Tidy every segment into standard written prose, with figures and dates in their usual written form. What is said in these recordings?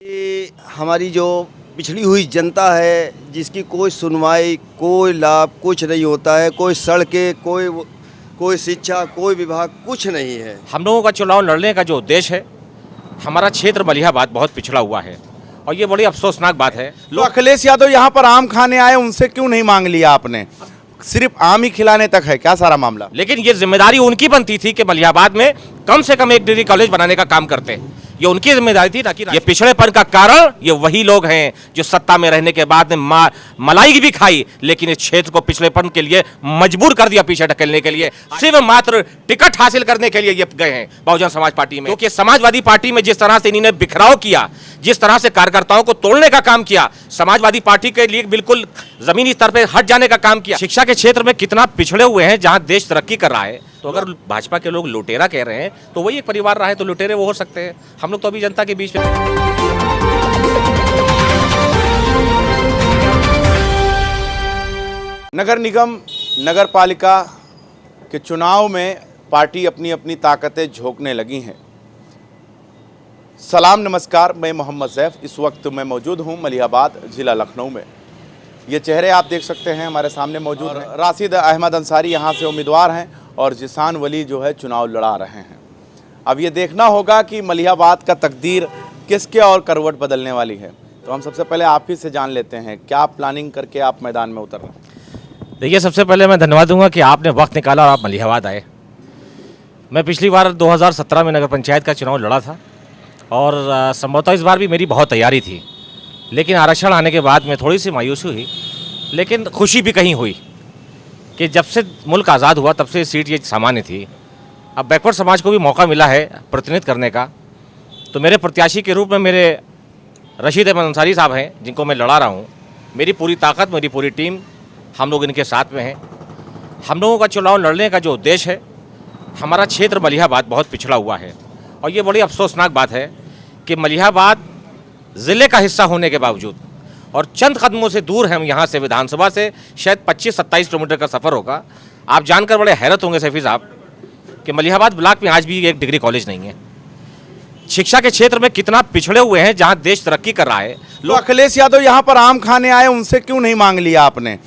ये हमारी जो पिछड़ी हुई जनता है, जिसकी कोई सुनवाई, कोई लाभ कुछ नहीं होता है, कोई सड़कें, कोई शिक्षा, कोई विभाग कुछ नहीं है। हम लोगों का चुनाव लड़ने का जो उद्देश्य है, हमारा क्षेत्र मलिहाबाद बहुत पिछड़ा हुआ है और ये बड़ी अफसोसनाक बात है। तो अखिलेश यादव यहाँ पर आम खाने आए, उनसे क्यों नहीं मांग लिया आपने? सिर्फ आम ही खिलाने तक है क्या सारा मामला? लेकिन ये जिम्मेदारी उनकी बनती थी कि मलिहाबाद में कम से कम एक डिग्री कॉलेज बनाने का काम करते। ये उनकी जिम्मेदारी थी ना कि ये पिछड़ेपन का कारण ये वही लोग हैं जो सत्ता में रहने के बाद में मलाई भी खाई, लेकिन इस क्षेत्र को पिछड़ेपन के लिए मजबूर कर दिया पीछे ढकेलने के लिए। सिर्फ मात्र टिकट हासिल करने के लिए ये गए हैं बहुजन समाज पार्टी में, क्योंकि समाजवादी पार्टी में जिस तरह से इन्होंने बिखराव किया, जिस तरह से कार्यकर्ताओं को तोड़ने का काम किया, समाजवादी पार्टी के लिए बिल्कुल जमीनी स्तर पर हट जाने का काम किया। शिक्षा के क्षेत्र में कितना पिछड़े हुए हैं जहां देश तरक्की कर रहा है। तो अगर भाजपा के लोग लुटेरा कह रहे हैं तो वही एक परिवार रहा है, तो लुटेरे वो हो सकते हैं। हम लोग तो अभी जनता के बीच में। नगर निगम, नगर पालिका के चुनाव में पार्टी अपनी अपनी ताकतें झोंकने लगी हैं। सलाम नमस्कार, मैं मोहम्मद सैफ। इस वक्त मैं मौजूद हूं मलिहाबाद, ज़िला लखनऊ में। ये चेहरे आप देख सकते हैं हमारे सामने मौजूद हैं। राशिद अहमद अंसारी यहाँ से उम्मीदवार हैं और जिसान वली जो है चुनाव लड़ा रहे हैं। अब ये देखना होगा कि मलिहाबाद का तकदीर किसके और करवट बदलने वाली है। तो हम सबसे पहले आप ही से जान लेते हैं, क्या प्लानिंग करके आप मैदान में उतर रहे हैं? देखिए, सबसे पहले मैं धन्यवाद दूंगा कि आपने वक्त निकाला और आप मलिहाबाद आए। मैं पिछली बार 2017 में नगर पंचायत का चुनाव लड़ा था और संभवतः इस बार भी मेरी बहुत तैयारी थी, लेकिन आरक्षण आने के बाद में थोड़ी सी मायूसी हुई, लेकिन खुशी भी कहीं हुई कि जब से मुल्क आज़ाद हुआ तब से सीट ये सामान्य थी। अब बैकवर्ड समाज को भी मौका मिला है प्रतिनिधित्व करने का, तो मेरे प्रत्याशी के रूप में मेरे रशीद अहमद अंसारी साहब हैं, जिनको मैं लड़ा रहा हूँ। मेरी पूरी ताकत, मेरी पूरी टीम, हम लोग इनके साथ में हैं। हम लोगों का चुनाव लड़ने का जो उद्देश्य है, हमारा क्षेत्र मलिहाबाद बहुत पिछड़ा हुआ है और ये बड़ी अफसोसनाक बात है कि मलिहाबाद ज़िले का हिस्सा होने के बावजूद और चंद कदमों से दूर हम यहाँ से, विधानसभा से शायद 25-27 किलोमीटर का सफ़र होगा। आप जानकर बड़े हैरत होंगे सैफी साहब कि मलिहाबाद ब्लॉक में आज भी एक डिग्री कॉलेज नहीं है। शिक्षा के क्षेत्र में कितना पिछड़े हुए हैं जहाँ देश तरक्की कर रहा है। तो अखिलेश यादव यहाँ पर आम खाने आए, उनसे क्यों नहीं मांग लिया आपने?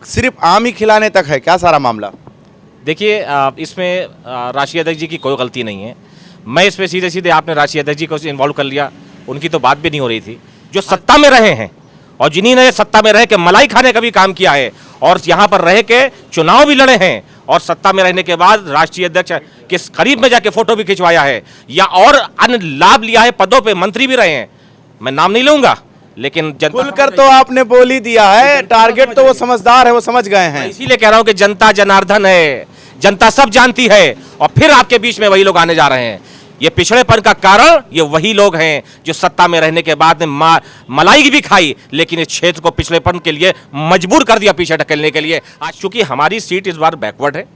सिर्फ आम ही खिलाने तक है क्या सारा मामला? देखिए, इसमें राष्ट्रीय अध्यक्ष जी की कोई गलती नहीं है। मैं इसमें सीधे सीधे आपने राष्ट्रीय अध्यक्ष जी को इन्वॉल्व कर लिया, उनकी तो बात भी नहीं हो रही थी। जो सत्ता में रहे हैं और जिन्होंने सत्ता में रह के मलाई खाने का भी काम किया है और यहाँ पर रह के चुनाव भी लड़े हैं और सत्ता में रहने के बाद राष्ट्रीय अध्यक्ष के करीब में जाके फोटो भी खिंचवाया है या और अन्य लाभ लिया है, पदों पे मंत्री भी रहे हैं, मैं नाम नहीं लूंगा, लेकिन खुलकर तो आपने बोल ही दिया है। टारगेट तो वो समझदार है, वो समझ गए हैं। इसीलिए कह रहा हूं कि जनता जनार्दन है, जनता सब जानती है और फिर आपके बीच में वही लोग आने जा रहे हैं। ये पिछड़ेपन का कारण ये वही लोग हैं जो सत्ता में रहने के बाद में मलाई भी खाई, लेकिन इस क्षेत्र को पिछड़ेपन के लिए मजबूर कर दिया पीछे ढकेलने के लिए। आज चूंकि हमारी सीट इस बार बैकवर्ड है,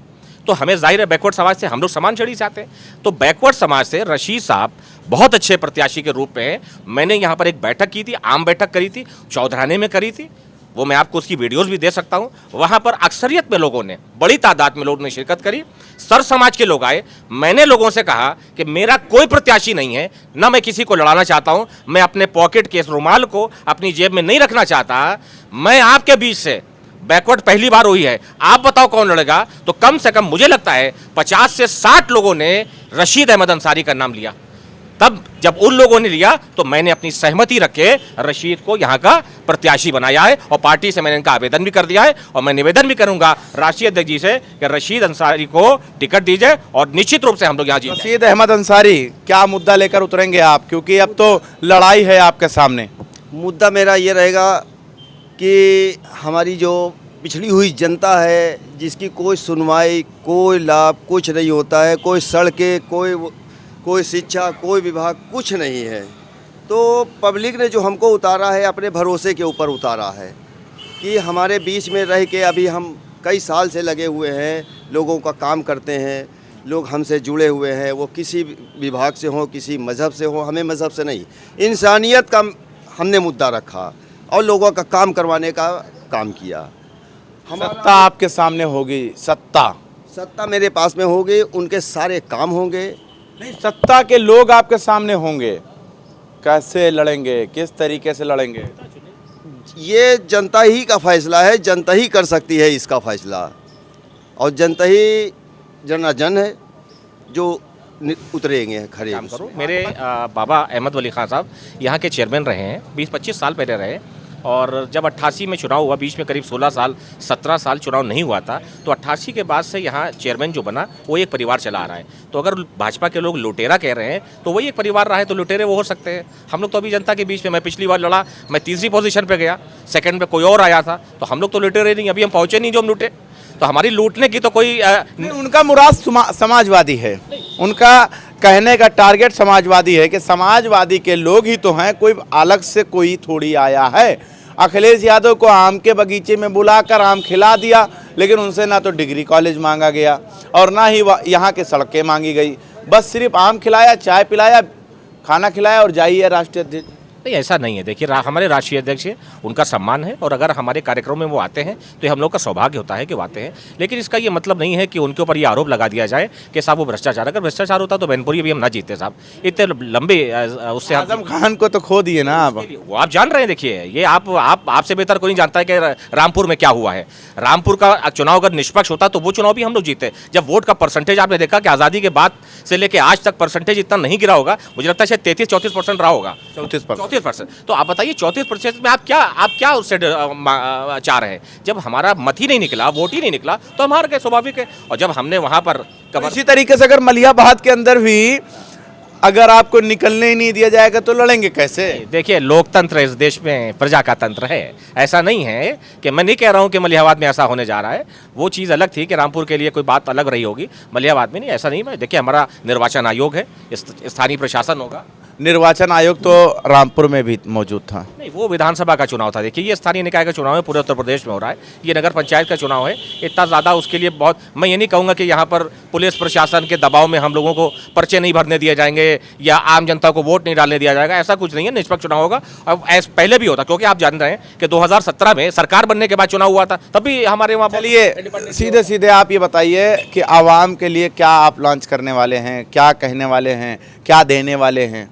तो हमें जाहिर है बैकवर्ड समाज से हम लोग समान छड़ी चाहते हैं। तो बैकवर्ड समाज से रशीद साहब बहुत अच्छे प्रत्याशी के रूप में हैं। मैंने यहाँ पर एक बैठक की थी, आम बैठक करी थी, चौधराने में करी थी, वो मैं आपको उसकी वीडियोस भी दे सकता हूँ। वहाँ पर अक्सरियत में लोगों ने, बड़ी तादाद में लोगों ने शिरकत करी, सर समाज के लोग आए। मैंने लोगों से कहा कि मेरा कोई प्रत्याशी नहीं है, ना मैं किसी को लड़ाना चाहता हूँ, मैं अपने पॉकेट के इस रुमाल को अपनी जेब में नहीं रखना चाहता। मैं आपके बीच से बैकवर्ड पहली बार हुई है, आप बताओ कौन लड़ेगा? तो कम से कम मुझे लगता है 50 से 60 लोगों ने रशीद अहमद अंसारी का नाम लिया। तब जब उन लोगों ने लिया तो मैंने अपनी सहमति रख के रशीद को यहाँ का प्रत्याशी बनाया है और पार्टी से मैंने इनका आवेदन भी कर दिया है और मैं निवेदन भी करूंगा राष्ट्रीय अध्यक्ष जी से कि रशीद अंसारी को टिकट दीजिए और निश्चित रूप से हम लोग यहाँ जीतेंगे। रशीद अहमद अंसारी, क्या मुद्दा लेकर उतरेंगे आप, क्योंकि अब तो लड़ाई है आपके सामने? मुद्दा मेरा ये रहेगा कि हमारी जो पिछड़ी हुई जनता है, जिसकी कोई सुनवाई, कोई लाभ कुछ नहीं होता है, कोई सड़कें, कोई शिक्षा, कोई विभाग कुछ नहीं है। तो पब्लिक ने जो हमको उतारा है, अपने भरोसे के ऊपर उतारा है कि हमारे बीच में रह के, अभी हम कई साल से लगे हुए हैं, लोगों का काम करते हैं, लोग हमसे जुड़े हुए हैं, वो किसी विभाग से हो, किसी मज़हब से हो, हमें मज़हब से नहीं, इंसानियत का हमने मुद्दा रखा और लोगों का काम करवाने का काम किया। सत्ता आपके सामने होगी, सत्ता मेरे पास में होगी, उनके सारे काम होंगे। नहीं, सत्ता के लोग आपके सामने होंगे। कैसे लड़ेंगे, किस तरीके से लड़ेंगे? ये जनता ही का फैसला है, जनता ही कर सकती है इसका फैसला, और जनता ही जनार्दन है जो उतरेंगे खड़े काम करो। उसमें। मेरे बाबा अहमद वली खान साहब यहाँ के चेयरमैन रहे हैं, 20-25 साल पहले रहे, और जब 88 में चुनाव हुआ, बीच में करीब 16 साल 17 साल चुनाव नहीं हुआ था, तो 88 के बाद से यहाँ चेयरमैन जो बना वो एक परिवार चला आ रहा है। तो अगर भाजपा के लोग लुटेरा कह रहे हैं तो वही एक परिवार रहा है, तो लुटेरे वो हो सकते हैं। हम लोग तो अभी जनता के बीच में, मैं पिछली बार लड़ा, मैं तीसरी पोजीशन पे गया, सेकंड में कोई और आया था, तो हम लोग तो लुटेरे नहीं, अभी हम पहुँचे नहीं जो हम लूटे। तो हमारी लूटने की तो कोई उनका मुराद समाजवादी है, उनका कहने का टारगेट समाजवादी है कि समाजवादी के लोग ही तो हैं, कोई अलग से कोई थोड़ी आया है। अखिलेश यादव को आम के बगीचे में बुलाकर आम खिला दिया, लेकिन उनसे ना तो डिग्री कॉलेज मांगा गया और ना ही यहाँ के सड़कें मांगी गई, बस सिर्फ आम खिलाया, चाय पिलाया, खाना खिलाया और जाइए राष्ट्रीय अध्यक्ष। नहीं, ऐसा नहीं है। देखिए, हमारे राष्ट्रीय अध्यक्ष हैं, उनका सम्मान है, और अगर हमारे कार्यक्रम में वो आते हैं तो हम लोग का सौभाग्य होता है कि वो आते हैं। लेकिन इसका ये मतलब नहीं है कि उनके ऊपर ये आरोप लगा दिया जाए कि साहब वो भ्रष्टाचार। अगर भ्रष्टाचार होता तो मैनपुरी भी हम ना जीते साहब, इतने लंबे उससे। आजम खान को तो खो दिए ना आप। वो आप जान रहे हैं। देखिए, ये आपसे बेहतर कोई नहीं जानता है कि रामपुर में क्या हुआ है। रामपुर का चुनाव अगर निष्पक्ष होता तो वो चुनाव भी हम लोग जीते। जब वोट का परसेंटेज आपने देखा कि आज़ादी के बाद से लेकर आज तक परसेंटेज इतना नहीं गिरा होगा, मुझे लगता है शायद 33-34% रहा होगा, 34%। तो आप बताइए 34% में आप क्या उससे चाह रहे हैं? जब हमारा मत ही नहीं निकला, वोट ही नहीं निकला, तो हम हार गए, स्वाभाविक है। और जब हमने वहां पर इसी तरीके से अगर मलिहाबाद के अंदर भी अगर आपको निकलने ही नहीं दिया जाएगा तो लड़ेंगे कैसे? देखिए, लोकतंत्र इस देश में प्रजा का तंत्र है। ऐसा नहीं है कि मैं नहीं कह रहा हूं कि मलिहाबाद में ऐसा होने जा रहा है, वो चीज़ अलग थी कि रामपुर के लिए कोई बात अलग रही होगी, मलिहाबाद में नहीं, ऐसा नहीं है। देखिए, हमारा निर्वाचन आयोग है, स्थानीय प्रशासन होगा। निर्वाचन आयोग तो रामपुर में भी मौजूद था। नहीं, वो विधानसभा का चुनाव था। देखिए, ये स्थानीय निकाय का चुनाव है, पूरे उत्तर प्रदेश में हो रहा है। ये नगर पंचायत का चुनाव है। इतना ज़्यादा उसके लिए बहुत, मैं ये नहीं कहूँगा कि यहाँ पर पुलिस प्रशासन के दबाव में हम लोगों को पर्चे नहीं भरने दिए जाएंगे या आम जनता को वोट नहीं डालने दिया जाएगा, ऐसा कुछ नहीं है। निष्पक्ष चुनाव होगा। अब पहले भी होता, क्योंकि आप जान रहे हैं कि 2017 में सरकार बनने के बाद चुनाव हुआ था, तभी हमारे वहाँ। चलिए, सीधे सीधे आप ये बताइए कि आवाम के लिए क्या आप लॉन्च करने वाले हैं, क्या कहने वाले हैं, क्या देने वाले हैं?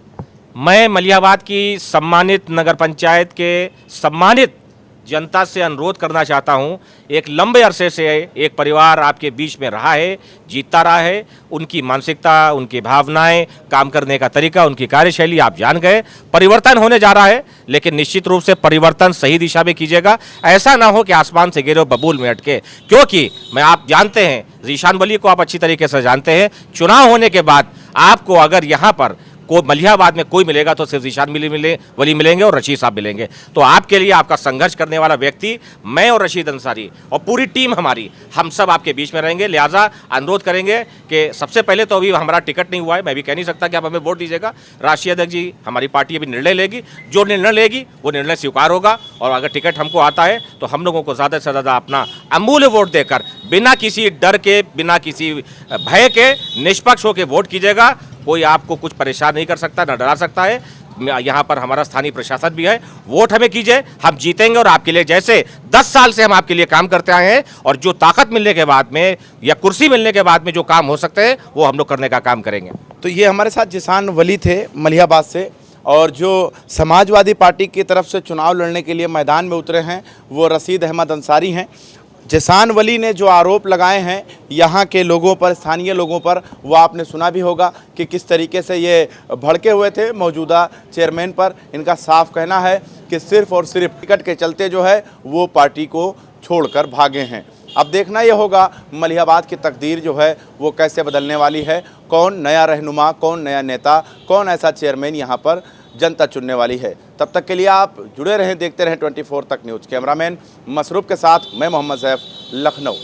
मैं मलिहाबाद की सम्मानित नगर पंचायत के सम्मानित जनता से अनुरोध करना चाहता हूं। एक लंबे अरसे से एक परिवार आपके बीच में रहा है, जीता रहा है। उनकी मानसिकता, उनकी भावनाएं, काम करने का तरीका, उनकी कार्यशैली आप जान गए। परिवर्तन होने जा रहा है, लेकिन निश्चित रूप से परिवर्तन सही दिशा में कीजिएगा। ऐसा ना हो कि आसमान से गिरे बबूल में अटके, क्योंकि मैं, आप जानते हैं, ज़ीशान वली को आप अच्छी तरीके से जानते हैं। चुनाव होने के बाद आपको अगर यहाँ पर को मलिहाबाद में कोई मिलेगा तो सिर्फ ज़ीशान वली मिलेंगे और रशीद साहब मिलेंगे। तो आपके लिए, आपका संघर्ष करने वाला व्यक्ति मैं और रशीद अंसारी और पूरी टीम हमारी, हम सब आपके बीच में रहेंगे। लिहाजा अनुरोध करेंगे कि सबसे पहले तो अभी हमारा टिकट नहीं हुआ है, मैं भी कह नहीं सकता कि आप हमें वोट दीजिएगा। राष्ट्रीय अध्यक्ष जी, हमारी पार्टी अभी निर्णय लेगी, जो निर्णय लेगी वो निर्णय स्वीकार होगा। और अगर टिकट हमको आता है तो हम लोगों को ज़्यादा से ज़्यादा अपना अमूल्य वोट देकर, बिना किसी डर के, बिना किसी भय के, निष्पक्ष होकर वोट कीजिएगा। कोई आपको कुछ परेशान नहीं कर सकता, न डरा सकता है। यहाँ पर हमारा स्थानीय प्रशासन भी है। वोट हमें कीजिए, हम जीतेंगे। और आपके लिए, जैसे 10 साल से हम आपके लिए काम करते आए हैं, और जो ताकत मिलने के बाद में या कुर्सी मिलने के बाद में जो काम हो सकते हैं, वो हम लोग करने का काम करेंगे। तो ये हमारे साथ ज़ीशान वली थे मलिहाबाद से, और जो समाजवादी पार्टी की तरफ से चुनाव लड़ने के लिए मैदान में उतरे हैं वो रशीद अहमद अंसारी हैं। ज़ीशान वली ने जो आरोप लगाए हैं यहाँ के लोगों पर, स्थानीय लोगों पर, वो आपने सुना भी होगा कि किस तरीके से ये भड़के हुए थे मौजूदा चेयरमैन पर। इनका साफ कहना है कि सिर्फ और सिर्फ टिकट के चलते जो है वो पार्टी को छोड़कर भागे हैं। अब देखना ये होगा मलिहाबाद की तकदीर जो है वो कैसे बदलने वाली है। कौन नया रहनुमा, कौन नया नेता, कौन ऐसा चेयरमैन यहाँ पर जनता चुनने वाली है। तब तक के लिए आप जुड़े रहें, देखते रहें 24 तक न्यूज़। कैमरामैन मसरूफ के साथ मैं मोहम्मद सैफ, लखनऊ।